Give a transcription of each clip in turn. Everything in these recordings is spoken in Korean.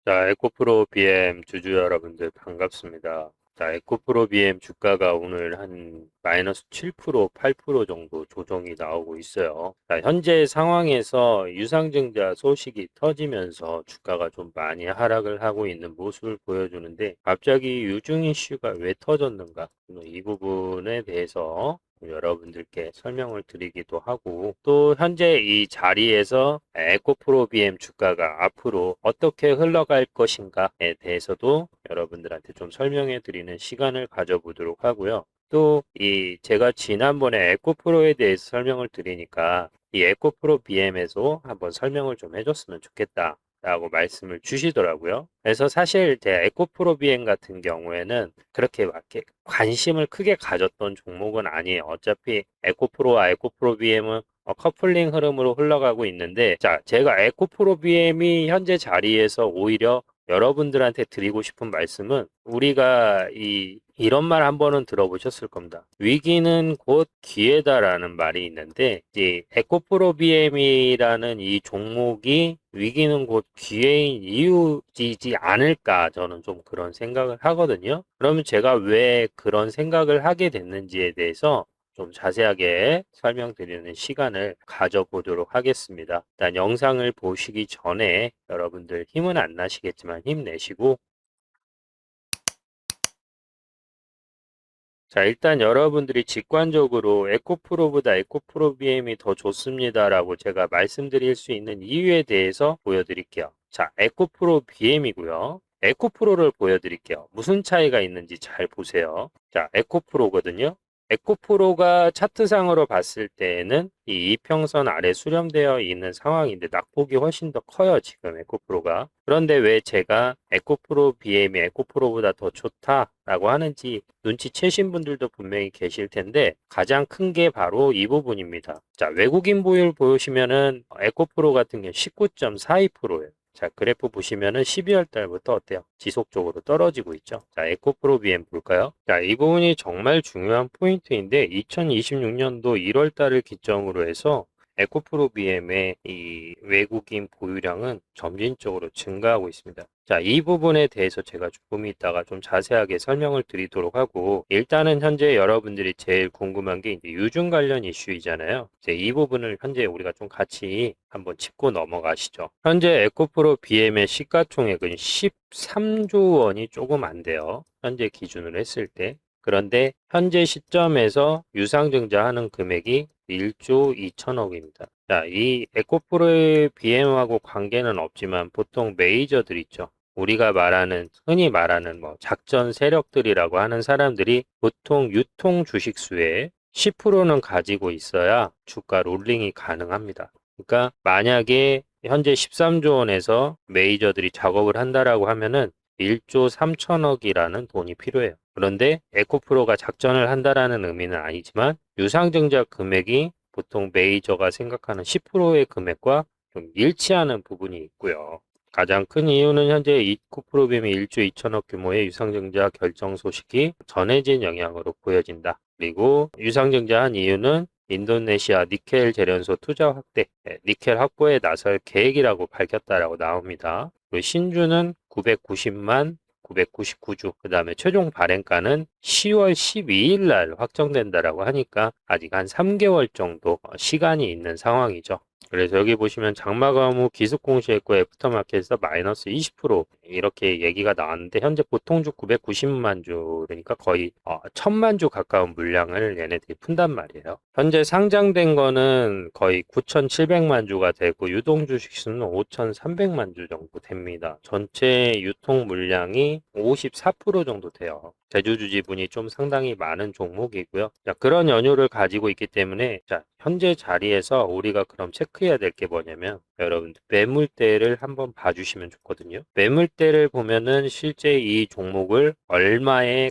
자, 에코프로 BM 주주 여러분들 반갑습니다. 자, 에코프로 BM 주가가 오늘 한 마이너스 7%, 8% 정도 조정이 나오고 있어요. 자, 현재 상황에서 유상증자 소식이 터지면서 주가가 좀 많이 하락을 하고 있는 모습을 보여주는데 갑자기 유증 이슈가 왜 터졌는가? 이 부분에 대해서 여러분들께 설명을 드리기도 하고 또 현재 이 자리에서 에코프로 BM 주가가 앞으로 어떻게 흘러갈 것인가에 대해서도 여러분들한테 좀 설명해 드리는 시간을 가져보도록 하고요. 또 이 제가 지난번에 에코프로에 대해서 설명을 드리니까 이 에코프로 BM에서 한번 설명을 좀 해줬으면 좋겠다 라고 말씀을 주시더라고요. 그래서 사실 제 에코프로 BM 같은 경우에는 그렇게 막 이렇게 관심을 크게 가졌던 종목은 아니에요. 어차피 에코프로와 에코프로 BM은 커플링 흐름으로 흘러가고 있는데, 자, 제가 에코프로 BM이 현재 자리에서 오히려 여러분들한테 드리고 싶은 말씀은 우리가 이런 말 한 번은 들어보셨을 겁니다. 위기는 곧 기회다라는 말이 있는데, 이제 에코프로 BM이라는 이 종목이 위기는 곧 기회인 이유이지 않을까 저는 좀 그런 생각을 하거든요. 그러면 제가 왜 그런 생각을 하게 됐는지에 대해서 좀 자세하게 설명드리는 시간을 가져보도록 하겠습니다. 일단 영상을 보시기 전에 여러분들 힘은 안 나시겠지만 힘내시고, 자, 일단 여러분들이 직관적으로 에코프로보다 에코프로 BM이 더 좋습니다라고 제가 말씀드릴 수 있는 이유에 대해서 보여드릴게요. 자, 에코프로 BM이고요. 에코프로를 보여드릴게요. 무슨 차이가 있는지 잘 보세요. 자, 에코프로거든요. 에코프로가 차트상으로 봤을 때에는 이 이평선 아래 수렴되어 있는 상황인데 낙폭이 훨씬 더 커요, 지금 에코프로가. 그런데 왜 제가 에코프로 BM이 에코프로보다 더 좋다라고 하는지 눈치채신 분들도 분명히 계실 텐데 가장 큰 게 바로 이 부분입니다. 자, 외국인 보유를 보시면은 에코프로 같은 경우 19.42%예요. 자, 그래프 보시면은 12월 달부터 어때요? 지속적으로 떨어지고 있죠. 자, 에코프로 BM 볼까요? 자, 이 부분이 정말 중요한 포인트인데 2026년도 1월 달을 기점으로 해서 에코프로 BM의 이 외국인 보유량은 점진적으로 증가하고 있습니다. 자, 이 부분에 대해서 제가 조금 이따가 좀 자세하게 설명을 드리도록 하고, 일단은 현재 여러분들이 제일 궁금한 게 이제 유증 관련 이슈이잖아요. 이제 이 부분을 현재 우리가 좀 같이 한번 짚고 넘어가시죠. 현재 에코프로 BM의 시가총액은 13조 원이 조금 안 돼요. 현재 기준으로 했을 때. 그런데 현재 시점에서 유상증자하는 금액이 1조 2천억입니다. 자, 이 에코프로의 BM하고 관계는 없지만 보통 메이저들 있죠. 우리가 말하는, 흔히 말하는 뭐 작전 세력들이라고 하는 사람들이 보통 유통 주식수의 10%는 가지고 있어야 주가 롤링이 가능합니다. 그러니까 만약에 현재 13조 원에서 메이저들이 작업을 한다라고 하면은 1조 3천억이라는 돈이 필요해요. 그런데 에코프로가 작전을 한다라는 의미는 아니지만 유상증자 금액이 보통 메이저가 생각하는 10%의 금액과 좀 일치하는 부분이 있고요. 가장 큰 이유는 현재 에코프로빔이 1조 2천억 규모의 유상증자 결정 소식이 전해진 영향으로 보여진다. 그리고 유상증자한 이유는 인도네시아 니켈 재련소 투자 확대, 니켈 확보에 나설 계획이라고 밝혔다라고 나옵니다. 그리고 신주는 990만 999주, 그 다음에 최종 발행가는 10월 12일 날 확정된다라고 하니까 아직 한 3개월 정도 시간이 있는 상황이죠. 그래서 여기 보시면 장마감 후 기습공시했고 애프터마켓에서 마이너스 20% 이렇게 얘기가 나왔는데 현재 보통주 990만 주 그러니까 거의 1000만 주 가까운 물량을 얘네들이 푼단 말이에요. 현재 상장된 거는 거의 9,700만 주가 되고 유동주식 수는 5,300만 주 정도 됩니다. 전체 유통 물량이 54% 정도 돼요. 대주주 지분이 좀 상당히 많은 종목이고요. 자, 그런 연유를 가지고 있기 때문에 자, 현재 자리에서 우리가 그럼 체크해야 될 게 뭐냐면 여러분들 매물대를 한번 봐주시면 좋거든요. 매물대를 보면은 실제 이 종목을 얼마의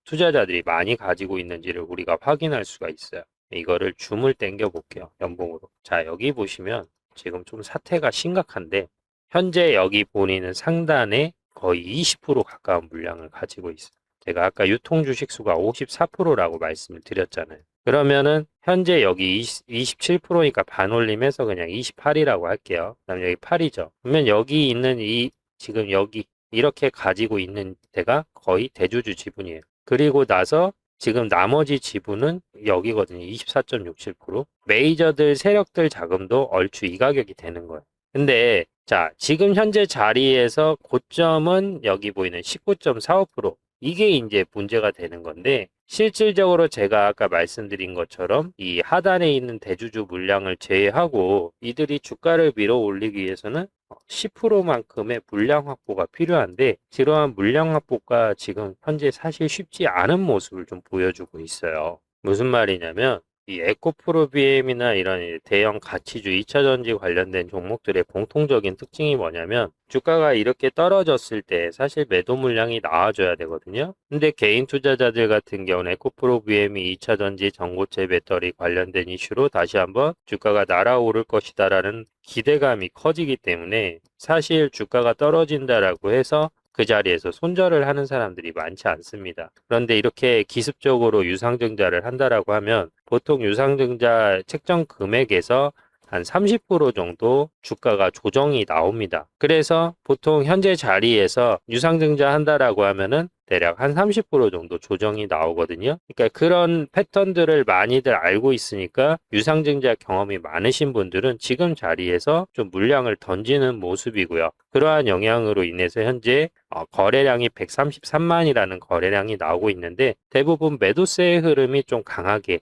투자자들이 많이 가지고 있는지를 우리가 확인할 수가 있어요. 이거를 줌을 당겨 볼게요. 연봉으로. 자, 여기 보시면 지금 좀 사태가 심각한데 현재 여기 본인은 상단에 거의 20% 가까운 물량을 가지고 있어요. 제가 아까 유통 주식 수가 54%라고 말씀을 드렸잖아요. 그러면은 현재 여기 27%니까 반올림해서 그냥 28이라고 할게요. 그다음 여기 8이죠. 그러면 여기 있는 이 지금 여기 이렇게 가지고 있는 데가 거의 대주주 지분이에요. 그리고 나서 지금 나머지 지분은 여기거든요. 24.67%. 메이저들 세력들 자금도 얼추 이 가격이 되는 거예요. 근데 자, 지금 현재 자리에서 고점은 여기 보이는 19.45%. 이게 이제 문제가 되는 건데, 실질적으로 제가 아까 말씀드린 것처럼 이 하단에 있는 대주주 물량을 제외하고 이들이 주가를 밀어 올리기 위해서는 10%만큼의 물량 확보가 필요한데, 이러한 물량 확보가 지금 현재 사실 쉽지 않은 모습을 좀 보여주고 있어요. 무슨 말이냐면 이 에코프로비엠이나 이런 대형 가치주 2차전지 관련된 종목들의 공통적인 특징이 뭐냐면 주가가 이렇게 떨어졌을 때 사실 매도 물량이 나와줘야 되거든요. 근데 개인 투자자들 같은 경우는 에코프로비엠이 2차전지 전고체 배터리 관련된 이슈로 다시 한번 주가가 날아오를 것이다라는 기대감이 커지기 때문에 사실 주가가 떨어진다라고 해서 그 자리에서 손절을 하는 사람들이 많지 않습니다. 그런데 이렇게 기습적으로 유상증자를 한다라고 하면 보통 유상증자 책정 금액에서 한 30% 정도 주가가 조정이 나옵니다. 그래서 보통 현재 자리에서 유상증자 한다라고 하면은 대략 한 30% 정도 조정이 나오거든요. 그러니까 그런 패턴들을 많이들 알고 있으니까 유상증자 경험이 많으신 분들은 지금 자리에서 좀 물량을 던지는 모습이고요. 그러한 영향으로 인해서 현재 거래량이 133만이라는 거래량이 나오고 있는데 대부분 매도세의 흐름이 좀 강하게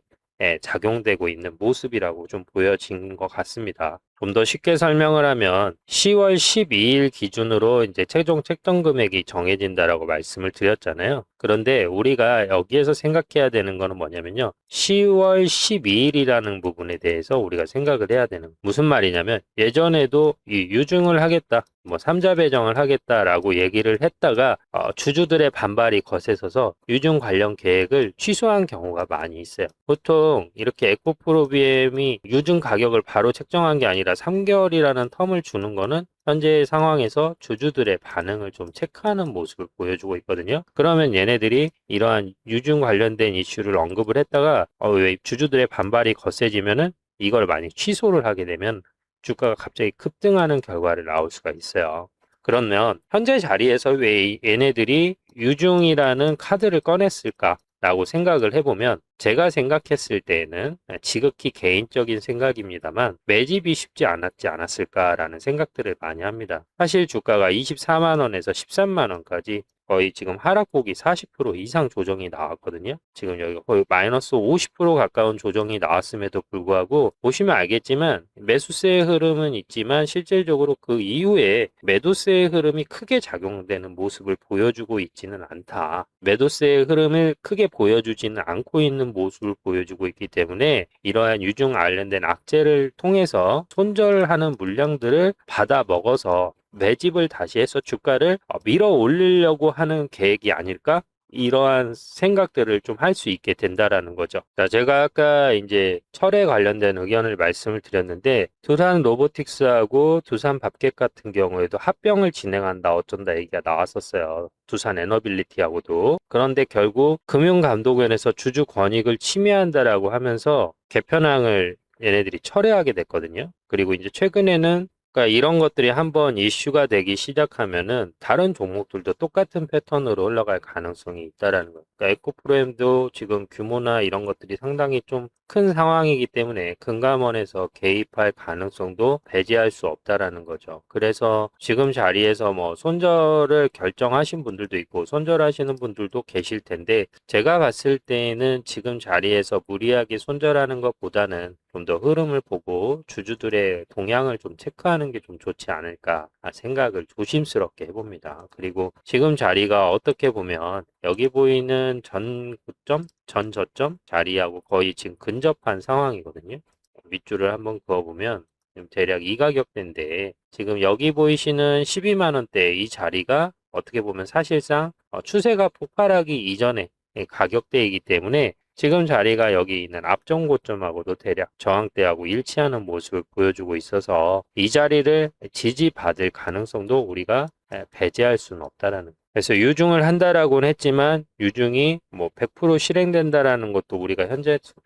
작용되고 있는 모습이라고 좀 보여진 것 같습니다. 좀 더 쉽게 설명을 하면 10월 12일 기준으로 이제 최종 책정 금액이 정해진다라고 말씀을 드렸잖아요. 그런데 우리가 여기에서 생각해야 되는 거는 뭐냐면요. 10월 12일이라는 부분에 대해서 우리가 생각을 해야 되는 무슨 말이냐면 예전에도 이 유증을 하겠다. 뭐 삼자 배정을 하겠다라고 얘기를 했다가 주주들의 반발이 거세서서 유증 관련 계획을 취소한 경우가 많이 있어요. 보통 이렇게 에코프로비엠이 유증 가격을 바로 책정한 게 아니라 3개월이라는 텀을 주는 거는 현재 상황에서 주주들의 반응을 좀 체크하는 모습을 보여주고 있거든요. 그러면 얘네들이 이러한 유증 관련된 이슈를 언급을 했다가 왜 주주들의 반발이 거세지면은 이걸 만약 취소를 하게 되면 주가가 갑자기 급등하는 결과를 나올 수가 있어요. 그러면 현재 자리에서 왜 얘네들이 유중이라는 카드를 꺼냈을까? 라고 생각을 해보면 제가 생각했을 때에는 지극히 개인적인 생각입니다만 매집이 쉽지 않았을까라는 생각들을 많이 합니다. 사실 주가가 24만 원에서 13만 원까지 거의 지금 하락폭이 40% 이상 조정이 나왔거든요. 지금 여기 거의 마이너스 50% 가까운 조정이 나왔음에도 불구하고 보시면 알겠지만 매수세의 흐름은 있지만 실질적으로 그 이후에 매도세의 흐름이 크게 작용되는 모습을 보여주고 있지는 않다. 매도세의 흐름을 크게 보여주지는 않고 있는 모습을 보여주고 있기 때문에 이러한 유증 관련된 악재를 통해서 손절하는 물량들을 받아 먹어서 매집을 다시 해서 주가를 밀어 올리려고 하는 계획이 아닐까? 이러한 생각들을 좀 할 수 있게 된다라는 거죠. 자, 제가 아까 이제 철에 관련된 의견을 말씀을 드렸는데 두산 로보틱스하고 두산 밥켓 같은 경우에도 합병을 진행한다 어쩐다 얘기가 나왔었어요. 두산 에너빌리티하고도. 그런데 결국 금융감독원에서 주주 권익을 침해한다라고 하면서 개편항을 얘네들이 철회하게 됐거든요. 그리고 이제 최근에는 그러니까 이런 것들이 한번 이슈가 되기 시작하면은 다른 종목들도 똑같은 패턴으로 올라갈 가능성이 있다라는 거예요. 그러니까 에코프로엠도 지금 규모나 이런 것들이 상당히 좀 큰 상황이기 때문에 금감원에서 개입할 가능성도 배제할 수 없다라는 거죠. 그래서 지금 자리에서 뭐 손절을 결정하신 분들도 있고 손절하시는 분들도 계실 텐데 제가 봤을 때는 지금 자리에서 무리하게 손절하는 것보다는 좀 더 흐름을 보고 주주들의 동향을 좀 체크하는 게 좀 좋지 않을까 생각을 조심스럽게 해봅니다. 그리고 지금 자리가 어떻게 보면 여기 보이는 전 고점, 전 저점 자리하고 거의 지금 근접한 상황이거든요. 윗줄을 한번 그어보면 지금 대략 이 가격대인데 지금 여기 보이시는 12만 원대 이 자리가 어떻게 보면 사실상 추세가 폭발하기 이전의 가격대이기 때문에 지금 자리가 여기 있는 앞전 고점하고도 대략 저항대하고 일치하는 모습을 보여주고 있어서 이 자리를 지지받을 가능성도 우리가 배제할 수는 없다라는 그래서 유중을 한다라고는 했지만 유중이 뭐 100% 실행된다라는 것도 우리가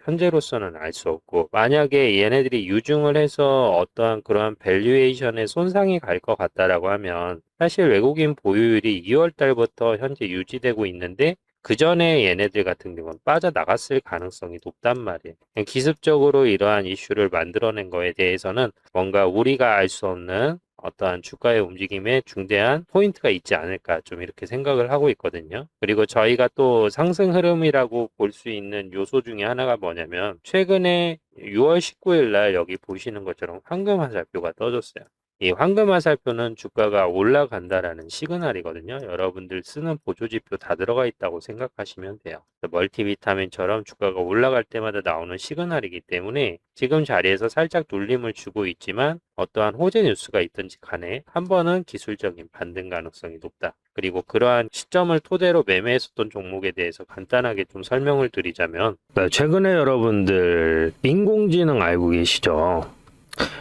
현재로서는 알 수 없고, 만약에 얘네들이 유중을 해서 어떠한 그러한 밸류에이션에 손상이 갈 것 같다라고 하면 사실 외국인 보유율이 2월 달부터 현재 유지되고 있는데 그 전에 얘네들 같은 경우는 빠져나갔을 가능성이 높단 말이에요. 기습적으로 이러한 이슈를 만들어낸 거에 대해서는 뭔가 우리가 알 수 없는 어떠한 주가의 움직임에 중대한 포인트가 있지 않을까 좀 이렇게 생각을 하고 있거든요. 그리고 저희가 또 상승 흐름이라고 볼 수 있는 요소 중에 하나가 뭐냐면 최근에 6월 19일 날 여기 보시는 것처럼 황금 화살표가 떠졌어요. 이 황금 화살표는 주가가 올라간다라는 시그널이거든요. 여러분들 쓰는 보조지표 다 들어가 있다고 생각하시면 돼요. 멀티비타민처럼 주가가 올라갈 때마다 나오는 시그널이기 때문에 지금 자리에서 살짝 눌림을 주고 있지만 어떠한 호재 뉴스가 있든지 간에 한 번은 기술적인 반등 가능성이 높다. 그리고 그러한 시점을 토대로 매매했었던 종목에 대해서 간단하게 좀 설명을 드리자면, 최근에 여러분들 인공지능 알고 계시죠?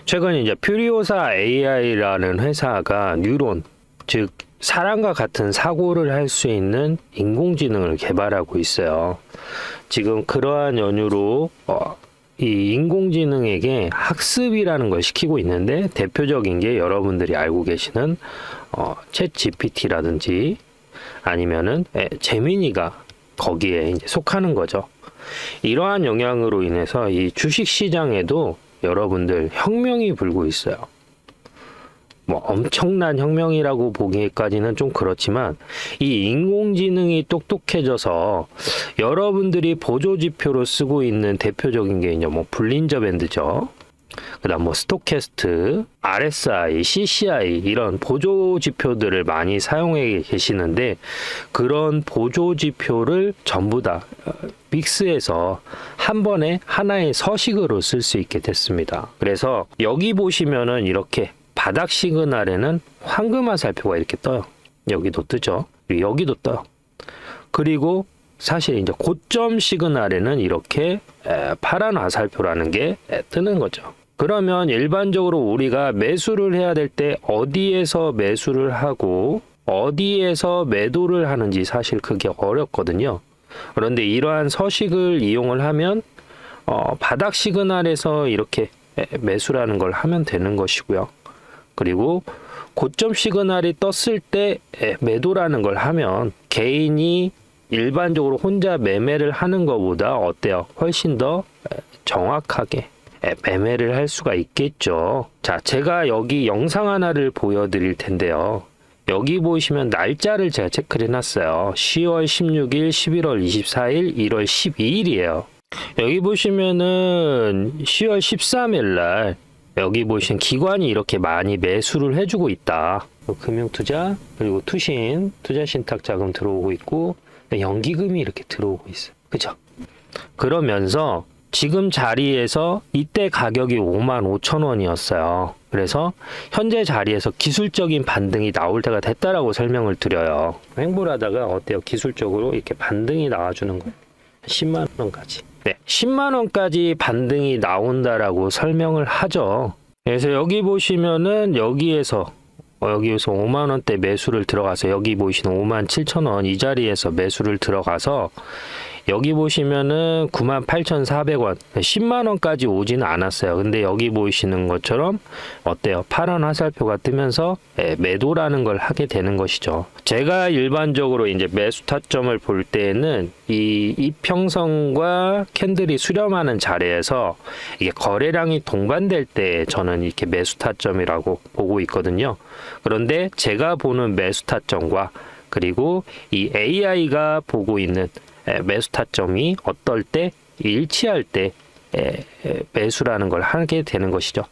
최근에 이제 퓨리오사 AI라는 회사가 뉴런, 즉 사람과 같은 사고를 할 수 있는 인공지능을 개발하고 있어요. 지금 그러한 연유로 이 인공지능에게 학습이라는 걸 시키고 있는데, 대표적인 게 여러분들이 알고 계시는 챗 GPT라든지 아니면은 제미니가 거기에 이제 속하는 거죠. 이러한 영향으로 인해서 이 주식 시장에도 여러분들 혁명이 불고 있어요. 뭐 엄청난 혁명이라고 보기까지는 좀 그렇지만 이 인공지능이 똑똑해져서 여러분들이 보조지표로 쓰고 있는 대표적인 게 이제 뭐 볼린저 밴드죠. 그다음 뭐 스토캐스트, RSI, CCI 이런 보조지표들을 많이 사용해 계시는데, 그런 보조지표를 전부 다 믹스해서 한 번에 하나의 서식으로 쓸 수 있게 됐습니다. 그래서 여기 보시면은 이렇게 바닥 시그널에는 황금 화살표가 이렇게 떠요. 여기도 뜨죠. 여기도 떠요. 그리고 사실 이제 고점 시그널에는 이렇게 파란 화살표라는 게 뜨는 거죠. 그러면 일반적으로 우리가 매수를 해야 될 때 어디에서 매수를 하고 어디에서 매도를 하는지 사실 그게 어렵거든요. 그런데 이러한 서식을 이용을 하면 바닥 시그널에서 이렇게 매수라는 걸 하면 되는 것이고요. 그리고 고점 시그널이 떴을 때 매도라는 걸 하면 개인이 일반적으로 혼자 매매를 하는 것보다 어때요? 훨씬 더 정확하게 매매를 할 수가 있겠죠. 자, 제가 여기 영상 하나를 보여드릴 텐데요. 여기 보시면 날짜를 제가 체크를 해놨어요. 10월 16일, 11월 24일, 1월 12일이에요. 여기 보시면은 10월 13일 날 여기 보시면 기관이 이렇게 많이 매수를 해주고 있다. 금융투자, 그리고 투신, 투자신탁자금 들어오고 있고 연기금이 이렇게 들어오고 있어요. 그죠? 그러면서 지금 자리에서 이때 가격이 55,000원이었어요. 그래서 현재 자리에서 기술적인 반등이 나올 때가 됐다라고 설명을 드려요. 횡보를 하다가 어때요? 기술적으로 이렇게 반등이 나와주는 거예요. 10만 원까지. 네, 10만 원까지 반등이 나온다라고 설명을 하죠. 그래서 여기 보시면은 여기에서 5만 원대 매수를 들어가서 여기 보시는 57,000원 이 자리에서 매수를 들어가서 여기 보시면은 98,400원 10만 원까지 오지는 않았어요. 근데 여기 보이시는 것처럼 어때요? 파란 화살표가 뜨면서 매도라는 걸 하게 되는 것이죠. 제가 일반적으로 이제 매수 타점을 볼 때에는 이 이평선과 캔들이 수렴하는 자리에서 이게 거래량이 동반될 때 저는 이렇게 매수 타점이라고 보고 있거든요. 그런데 제가 보는 매수 타점과 그리고 이 AI가 보고 있는 매수 타점이 어떨 때 일치할 때 매수라는 걸 하게 되는 것이죠.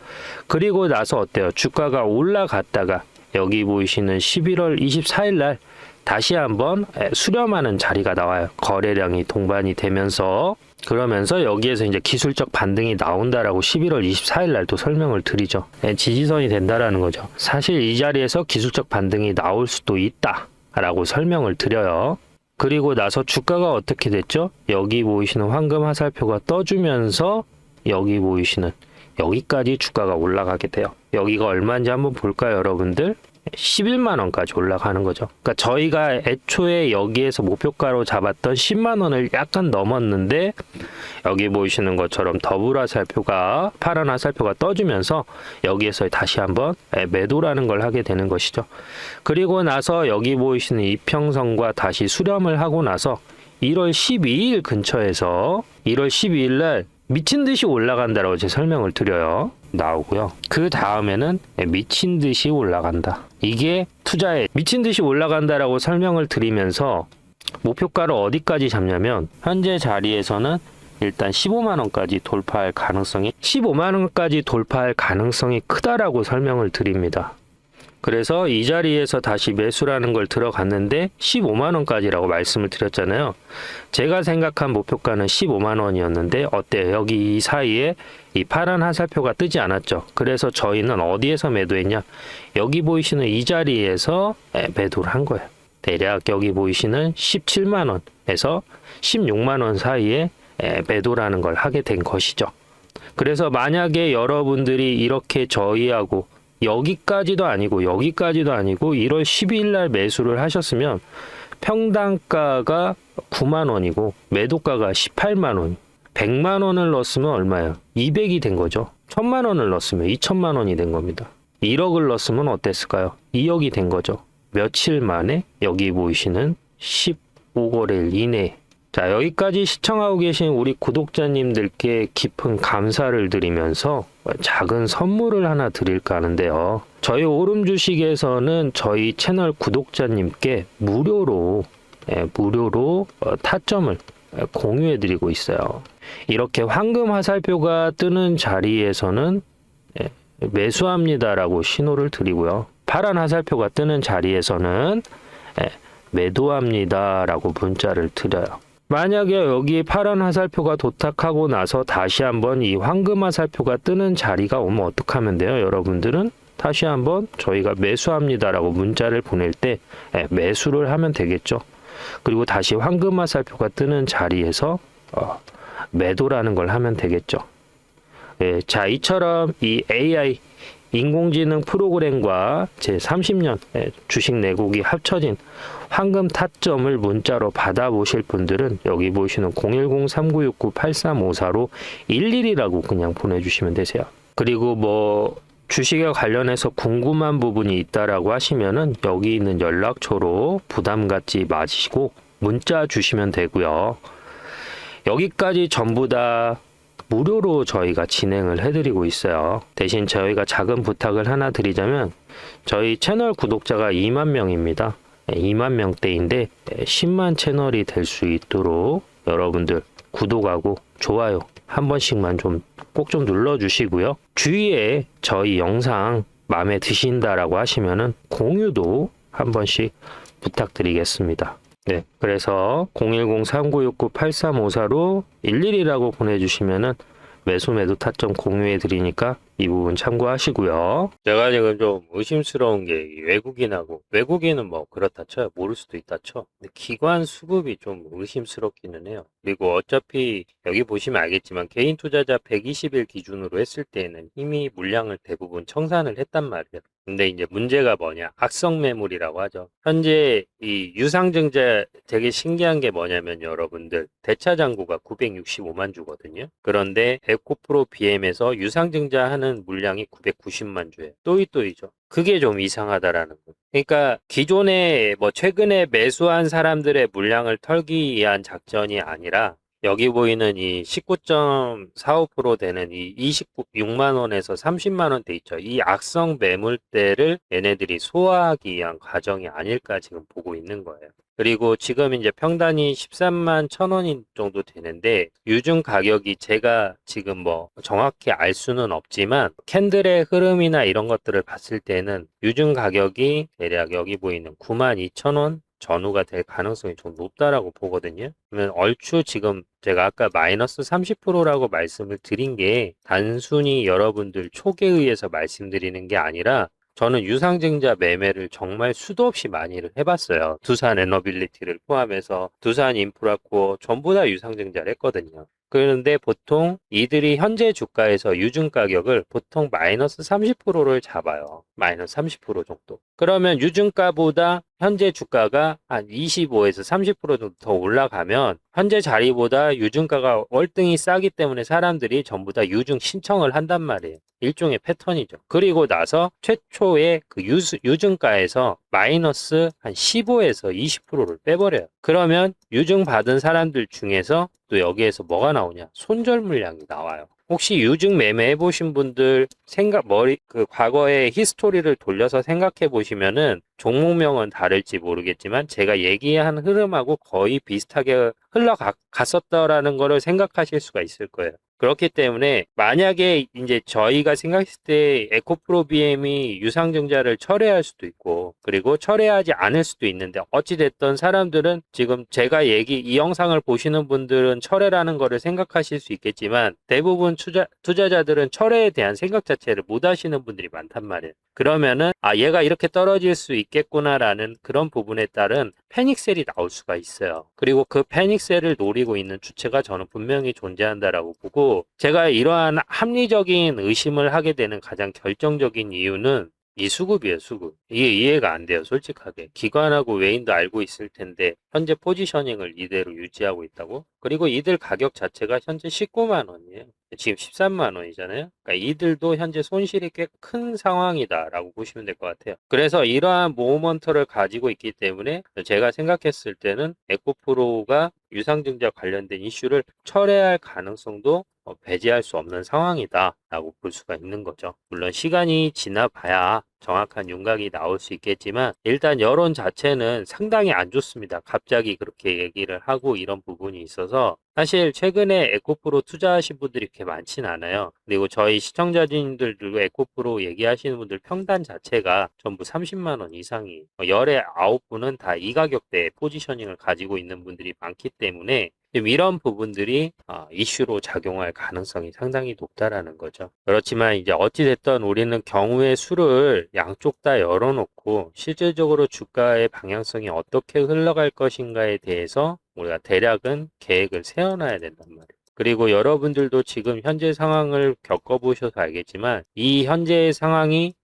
그리고 나서 어때요? 주가가 올라갔다가 여기 보이시는 11월 24일 날 다시 한번 수렴하는 자리가 나와요. 거래량이 동반이 되면서, 그러면서 여기에서 이제 기술적 반등이 나온다라고 11월 24일 날도 설명을 드리죠. 지지선이 된다라는 거죠. 사실 이 자리에서 기술적 반등이 나올 수도 있다라고 설명을 드려요. 그리고 나서 주가가 어떻게 됐죠? 여기 보이시는 황금 화살표가 떠주면서 여기 보이시는 여기까지 주가가 올라가게 돼요. 여기가 얼마인지 한번 볼까요, 여러분들? 11만 원까지 올라가는 거죠. 그러니까 저희가 애초에 여기에서 목표가로 잡았던 10만 원을 약간 넘었는데 여기 보이시는 것처럼 더블 화살표가 파란 화살표가 떠주면서 여기에서 다시 한번 매도라는 걸 하게 되는 것이죠. 그리고 나서 여기 보이시는 이평선과 다시 수렴을 하고 나서 1월 12일 근처에서 1월 12일 날 미친 듯이 올라간다라고 제가 설명을 드려요. 나오고요. 그 다음에는 미친 듯이 올라간다. 이게 투자에 미친 듯이 올라간다라고 설명을 드리면서 목표가를 어디까지 잡냐면 현재 자리에서는 일단 15만 원까지 돌파할 가능성이 15만 원까지 돌파할 가능성이 크다라고 설명을 드립니다. 그래서 이 자리에서 다시 매수라는 걸 들어갔는데 15만 원까지라고 말씀을 드렸잖아요. 제가 생각한 목표가는 15만 원이었는데 어때요? 여기 이 사이에 이 파란 화살표가 뜨지 않았죠. 그래서 저희는 어디에서 매도했냐? 여기 보이시는 이 자리에서 매도를 한 거예요. 대략 여기 보이시는 17만 원에서 16만 원 사이에 매도라는 걸 하게 된 것이죠. 그래서 만약에 여러분들이 이렇게 저희하고 여기까지도 아니고 1월 12일 날 매수를 하셨으면 평당가가 9만 원이고 매도가가 18만 원. 100만 원을 넣었으면 얼마예요? 200이 된 거죠. 1000만 원을 넣었으면 2천만 원이 된 겁니다. 1억을 넣었으면 어땠을까요? 2억이 된 거죠. 며칠 만에 여기 보이시는 15거래일 이내에. 자, 여기까지 시청하고 계신 우리 구독자님들께 깊은 감사를 드리면서 작은 선물을 하나 드릴까 하는데요. 저희 오름 주식에서는 저희 채널 구독자님께 무료로 타점을 공유해 드리고 있어요. 이렇게 황금 화살표가 뜨는 자리에서는 매수합니다라고 신호를 드리고요. 파란 화살표가 뜨는 자리에서는 매도합니다라고 문자를 드려요. 만약에 여기 파란 화살표가 도착하고 나서 다시 한번 이 황금 화살표가 뜨는 자리가 오면 어떡하면 돼요? 여러분들은 다시 한번 저희가 매수합니다라고 문자를 보낼 때 매수를 하면 되겠죠. 그리고 다시 황금 화살표가 뜨는 자리에서 매도라는 걸 하면 되겠죠. 자, 이처럼 이 AI 인공지능 프로그램과 제 30년 주식 내국이 합쳐진 황금 타점을 문자로 받아보실 분들은 여기 보시는 010-3969-8354로 11이라고 그냥 보내주시면 되세요. 그리고 뭐 주식에 관련해서 궁금한 부분이 있다라고 하시면은 여기 있는 연락처로 부담 갖지 마시고 문자 주시면 되고요. 여기까지 전부 다 무료로 저희가 진행을 해드리고 있어요. 대신 저희가 작은 부탁을 하나 드리자면 저희 채널 구독자가 2만 명입니다. 2만 명대인데 10만 채널이 될 수 있도록 여러분들 구독하고 좋아요 한 번씩만 꼭 좀 눌러주시고요. 주위에 저희 영상 마음에 드신다라고 하시면은 공유도 한 번씩 부탁드리겠습니다. 네, 그래서 010-3969-8354로 11이라고 보내주시면은 매도 타점 공유해 드리니까 이 부분 참고하시고요. 제가 지금 좀 의심스러운 게 외국인은 뭐 그렇다 쳐요. 모를 수도 있다 쳐. 근데 기관 수급이 좀 의심스럽기는 해요. 그리고 어차피 여기 보시면 알겠지만 개인 투자자 120일 기준으로 했을 때에는 이미 물량을 대부분 청산을 했단 말이에요. 근데 이제 문제가 뭐냐? 악성 매물이라고 하죠. 현재 이 유상증자 되게 신기한 게 뭐냐면 여러분들 대차장구가 965만 주거든요. 그런데 에코프로 BM에서 유상증자 하는 물량이 990만 주예요. 또이또이죠. 그게 좀 이상하다라는 거. 그러니까 기존에 뭐 최근에 매수한 사람들의 물량을 털기 위한 작전이 아니라 여기 보이는 이 19.45% 되는 이 26만 원에서 30만 원대 있죠. 이 악성 매물대를 얘네들이 소화하기 위한 과정이 아닐까 지금 보고 있는 거예요. 그리고 지금 이제 평단이 13만 1,000원 정도 되는데 유증 가격이 제가 지금 뭐 정확히 알 수는 없지만 캔들의 흐름이나 이런 것들을 봤을 때는 유증 가격이 대략 여기 보이는 92,000원 전후가 될 가능성이 좀 높다라고 보거든요. 그러면 얼추 지금 제가 아까 마이너스 30%라고 말씀을 드린 게 단순히 여러분들 촉에 의해서 말씀드리는 게 아니라 저는 유상증자 매매를 정말 수도 없이 많이를 해봤어요. 두산 에너빌리티를 포함해서 두산 인프라코어 전부 다 유상증자를 했거든요. 그런데 보통 이들이 현재 주가에서 유증 가격을 보통 마이너스 30%를 잡아요. 마이너스 30% 정도. 그러면 유증가보다 현재 주가가 한 25에서 30% 정도 더 올라가면 현재 자리보다 유증가가 월등히 싸기 때문에 사람들이 전부 다 유증 신청을 한단 말이에요. 일종의 패턴이죠. 그리고 나서 최초의 그 유증가에서 마이너스 한 15에서 20%를 빼버려요. 그러면 유증 받은 사람들 중에서 또 여기에서 뭐가 나오냐? 손절 물량이 나와요. 혹시 유증 매매해 보신 분들 과거의 히스토리를 돌려서 생각해 보시면은 종목명은 다를지 모르겠지만 제가 얘기한 흐름하고 거의 비슷하게 흘러갔었다라는 거를 생각하실 수가 있을 거예요. 그렇기 때문에 만약에 이제 저희가 생각했을 때 에코프로 BM이 유상증자를 철회할 수도 있고 그리고 철회하지 않을 수도 있는데 어찌됐든 사람들은 지금 제가 이 영상을 보시는 분들은 철회라는 거를 생각하실 수 있겠지만 대부분 투자자들은 철회에 대한 생각 자체를 못 하시는 분들이 많단 말이에요. 그러면은 얘가 이렇게 떨어질 수 있겠구나라는 그런 부분에 따른 패닉셀이 나올 수가 있어요. 그리고 그 패닉셀을 노리고 있는 주체가 저는 분명히 존재한다라고 보고 제가 이러한 합리적인 의심을 하게 되는 가장 결정적인 이유는 이 수급이에요, 수급. 이게 이해가 안 돼요, 솔직하게. 기관하고 외인도 알고 있을 텐데 현재 포지셔닝을 이대로 유지하고 있다고? 그리고 이들 가격 자체가 현재 19만 원이에요. 지금 13만 원이잖아요. 그러니까 이들도 현재 손실이 꽤 큰 상황이다라고 보시면 될 것 같아요. 그래서 이러한 모먼트를 가지고 있기 때문에 제가 생각했을 때는 에코프로가 유상증자 관련된 이슈를 철회할 가능성도 배제할 수 없는 상황이다라고 볼 수가 있는 거죠. 물론 시간이 지나봐야 정확한 윤곽이 나올 수 있겠지만 일단 여론 자체는 상당히 안 좋습니다. 갑자기 그렇게 얘기를 하고 이런 부분이 있어서 사실 최근에 에코프로 투자하신 분들이 그렇게 많진 않아요. 그리고 저희 시청자님들도 에코프로 얘기하시는 분들 평단 자체가 전부 30만 원 이상이 열의 9분은 다 이 가격대에 포지셔닝을 가지고 있는 분들이 많기 때문에 지금 이런 부분들이 이슈로 작용할 가능성이 상당히 높다라는 거죠. 그렇지만 이제 어찌됐든 우리는 경우의 수를 양쪽 다 열어놓고 실질적으로 주가의 방향성이 어떻게 흘러갈 것인가에 대해서 우리가 대략은 계획을 세워놔야 된단 말이에요. 그리고 여러분들도 지금 현재 상황을 겪어보셔서 알겠지만 이 현재의 상황이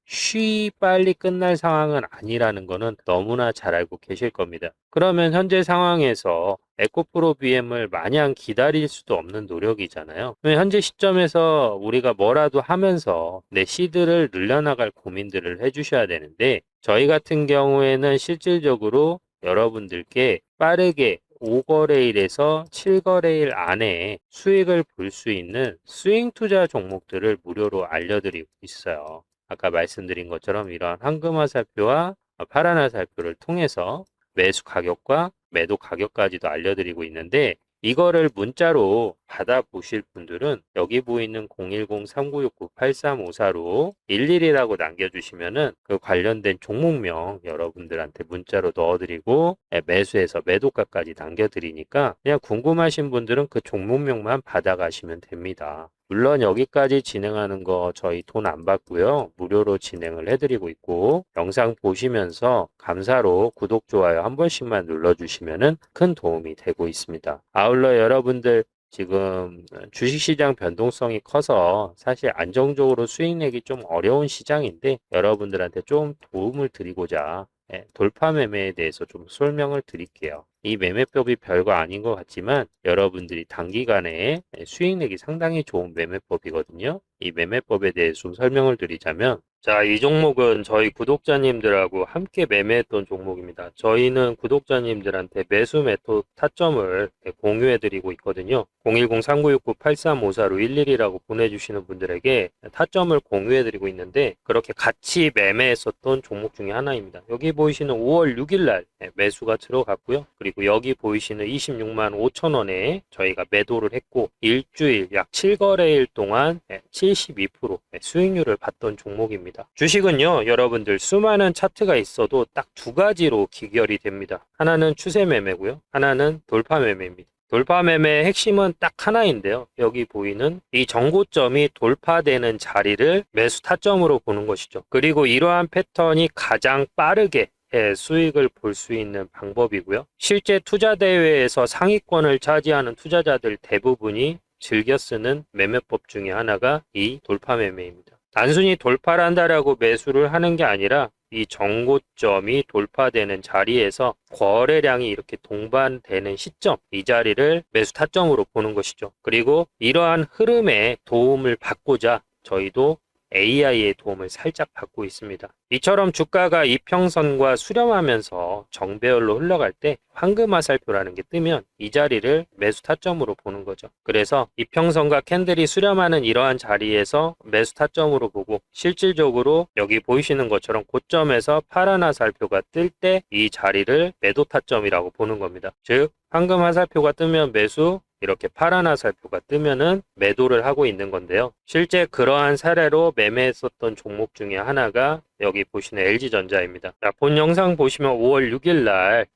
빨리 끝날 상황은 아니라는 거는 너무나 잘 알고 계실 겁니다. 그러면 현재 상황에서 에코프로 BM을 마냥 기다릴 수도 없는 노력이잖아요. 현재 시점에서 우리가 뭐라도 하면서 내 시드를 늘려나갈 고민들을 해주셔야 되는데 저희 같은 경우에는 실질적으로 여러분들께 빠르게 5거래일에서 7거래일 안에 수익을 볼 수 있는 스윙 투자 종목들을 무료로 알려드리고 있어요. 아까 말씀드린 것처럼 이러한 황금화살표와 파란화살표를 통해서 매수 가격과 매도 가격까지도 알려드리고 있는데 이거를 문자로 받아보실 분들은 여기 보이는 010-3969-8354로 11이라고 남겨주시면은 그 관련된 종목명 여러분들한테 문자로 넣어드리고 매수해서 매도가까지 남겨드리니까 그냥 궁금하신 분들은 그 종목명만 받아가시면 됩니다. 물론 여기까지 진행하는 거 저희 돈 안 받고요. 무료로 진행을 해드리고 있고 영상 보시면서 감사로 구독, 좋아요 한 번씩만 눌러주시면 큰 도움이 되고 있습니다. 아울러 여러분들 지금 주식시장 변동성이 커서 사실 안정적으로 수익 내기 좀 어려운 시장인데 여러분들한테 좀 도움을 드리고자 돌파 매매에 대해서 좀 설명을 드릴게요. 이 매매법이 별거 아닌 것 같지만 여러분들이 단기간에 수익 내기 상당히 좋은 매매법이거든요. 이 매매법에 대해서 좀 설명을 드리자면 자, 이 종목은 저희 구독자님들하고 함께 매매했던 종목입니다. 저희는 구독자님들한테 매수 매도 타점을 공유해드리고 있거든요. 010-3969-8354로 11이라고 보내주시는 분들에게 타점을 공유해드리고 있는데 그렇게 같이 매매했었던 종목 중에 하나입니다. 여기 보이시는 5월 6일 날 매수가 들어갔고요. 그리고 여기 보이시는 26만 5천 원에 저희가 매도를 했고 일주일 약 7거래일 동안 72% 수익률을 봤던 종목입니다. 주식은요, 여러분들 수많은 차트가 있어도 딱 두 가지로 기결이 됩니다. 하나는 추세 매매고요. 하나는 돌파 매매입니다. 돌파 매매의 핵심은 딱 하나인데요. 여기 보이는 이 정고점이 돌파되는 자리를 매수 타점으로 보는 것이죠. 그리고 이러한 패턴이 가장 빠르게 수익을 볼 수 있는 방법이고요. 실제 투자 대회에서 상위권을 차지하는 투자자들 대부분이 즐겨 쓰는 매매법 중에 하나가 이 돌파 매매입니다. 단순히 돌파를 한다라고 매수를 하는 게 아니라 이 정고점이 돌파되는 자리에서 거래량이 이렇게 동반되는 시점, 이 자리를 매수 타점으로 보는 것이죠. 그리고 이러한 흐름에 도움을 받고자 저희도 AI의 도움을 살짝 받고 있습니다. 이처럼 주가가 이평선과 수렴하면서 정배열로 흘러갈 때 황금화살표라는 게 뜨면 이 자리를 매수 타점으로 보는 거죠. 그래서 이평선과 캔들이 수렴하는 이러한 자리에서 매수 타점으로 보고, 실질적으로 여기 보이시는 것처럼 고점에서 파란 화살표가 뜰 때 이 자리를 매도 타점이라고 보는 겁니다. 즉 황금화살표가 뜨면 매수, 이렇게 파란 화살표가 뜨면은 매도를 하고 있는 건데요. 실제 그러한 사례로 매매했었던 종목 중에 하나가 여기 보시는 LG전자입니다. 자, 본 영상 보시면 5월 6일 날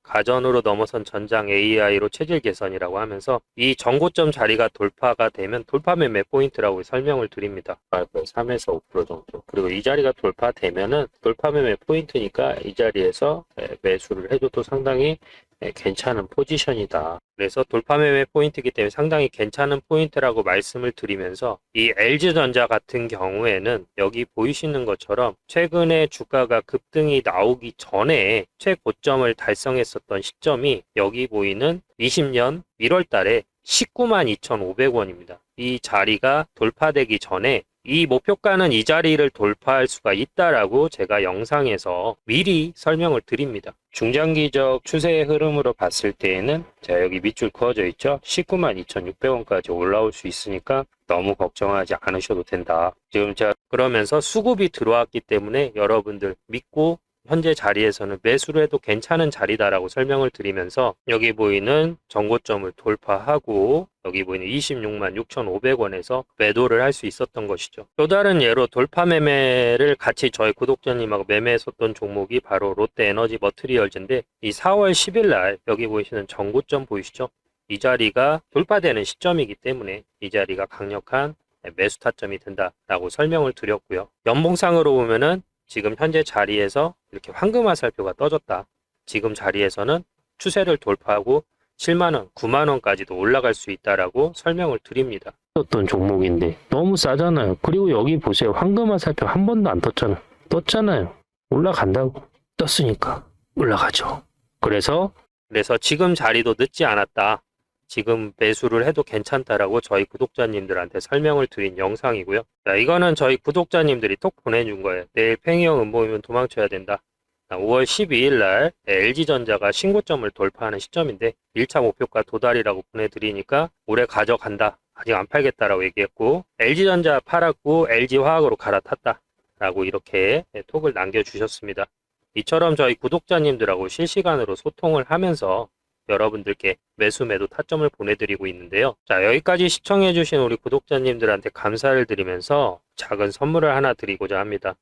가전으로 넘어선 전장 AI로 체질 개선이라고 하면서 이 정고점 자리가 돌파가 되면 돌파 매매 포인트라고 설명을 드립니다. 3에서 5% 정도. 그리고 이 자리가 돌파되면은 돌파 매매 포인트니까 이 자리에서 매수를 해줘도 상당히 괜찮은 포지션이다. 그래서 돌파 매매 포인트이기 때문에 상당히 괜찮은 포인트라고 말씀을 드리면서, 이 LG전자 같은 경우에는 여기 보이시는 것처럼 최근에 주가가 급등이 나오기 전에 최고점을 달성했었던 시점이 여기 보이는 20년 1월 달에 192,500원입니다. 이 자리가 돌파되기 전에 이 목표가는 이 자리를 돌파할 수가 있다라고 제가 영상에서 미리 설명을 드립니다. 중장기적 추세의 흐름으로 봤을 때에는 자, 여기 밑줄 그어져 있죠? 192,600원까지 올라올 수 있으니까 너무 걱정하지 않으셔도 된다. 지금 제가 그러면서 수급이 들어왔기 때문에 여러분들 믿고 현재 자리에서는 매수를 해도 괜찮은 자리다라고 설명을 드리면서, 여기 보이는 정고점을 돌파하고 여기 보이는 266,500원에서 매도를 할 수 있었던 것이죠. 또 다른 예로 돌파 매매를 같이 저희 구독자님하고 매매했었던 종목이 바로 롯데에너지 머트리얼즈인데, 이 4월 10일 날 여기 보이시는 정고점 보이시죠? 이 자리가 돌파되는 시점이기 때문에 이 자리가 강력한 매수 타점이 된다라고 설명을 드렸고요. 연봉상으로 보면은 지금 현재 자리에서 이렇게 황금화살표가 떠졌다. 지금 자리에서는 추세를 돌파하고 7만원, 9만원까지도 올라갈 수 있다라고 설명을 드립니다. 어떤 종목인데 너무 싸잖아요. 그리고 여기 보세요. 황금화살표 한 번도 안 떴잖아요. 떴잖아요. 올라간다고. 떴으니까 올라가죠. 그래서 지금 자리도 늦지 않았다. 지금 매수를 해도 괜찮다라고 저희 구독자님들한테 설명을 드린 영상이고요. 자, 이거는 저희 구독자님들이 톡 보내준 거예요. 내일 팽이형 음모이면 도망쳐야 된다. 5월 12일 날 LG전자가 신고점을 돌파하는 시점인데 1차 목표가 도달이라고 보내드리니까 올해 가져간다. 아직 안 팔겠다라고 얘기했고, LG전자 팔았고 LG화학으로 갈아탔다. 라고 이렇게 톡을 남겨주셨습니다. 이처럼 저희 구독자님들하고 실시간으로 소통을 하면서 여러분들께 매수 매도 타점을 보내드리고 있는데요. 자, 여기까지 시청해주신 우리 구독자님들한테 감사를 드리면서 작은 선물을 하나 드리고자 합니다.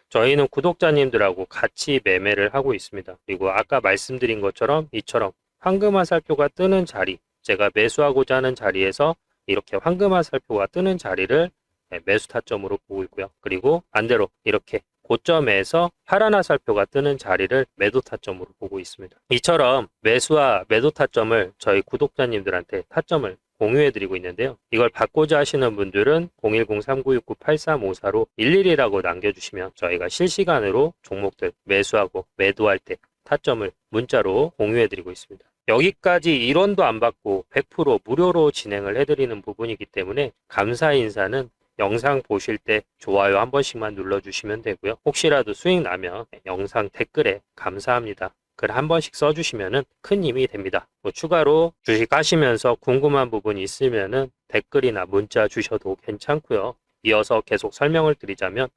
저희는 구독자님들하고 같이 매매를 하고 있습니다. 그리고 아까 말씀드린 것처럼 이처럼 황금화살표가 뜨는 자리, 제가 매수하고자 하는 자리에서 이렇게 황금화살표가 뜨는 자리를 매수 타점으로 보고 있고요. 그리고 반대로 이렇게 고점에서 파란 화살표가 뜨는 자리를 매도 타점으로 보고 있습니다. 이처럼 매수와 매도 타점을 저희 구독자님들한테 타점을 공유해드리고 있는데요. 이걸 받고자 하시는 분들은 010-3969-8354로 11이라고 남겨주시면 저희가 실시간으로 종목들 매수하고 매도할 때 타점을 문자로 공유해드리고 있습니다. 여기까지 1원도 안 받고 100% 무료로 진행을 해드리는 부분이기 때문에 감사 인사는 영상 보실 때 좋아요 한 번씩만 눌러주시면 되고요. 혹시라도 수익 나면 영상 댓글에 감사합니다. 글 한 번씩 써주시면 큰 힘이 됩니다. 추가로 주식 하시면서 궁금한 부분이 있으면 댓글이나 문자 주셔도 괜찮고요. 이어서 계속 설명을 드리자면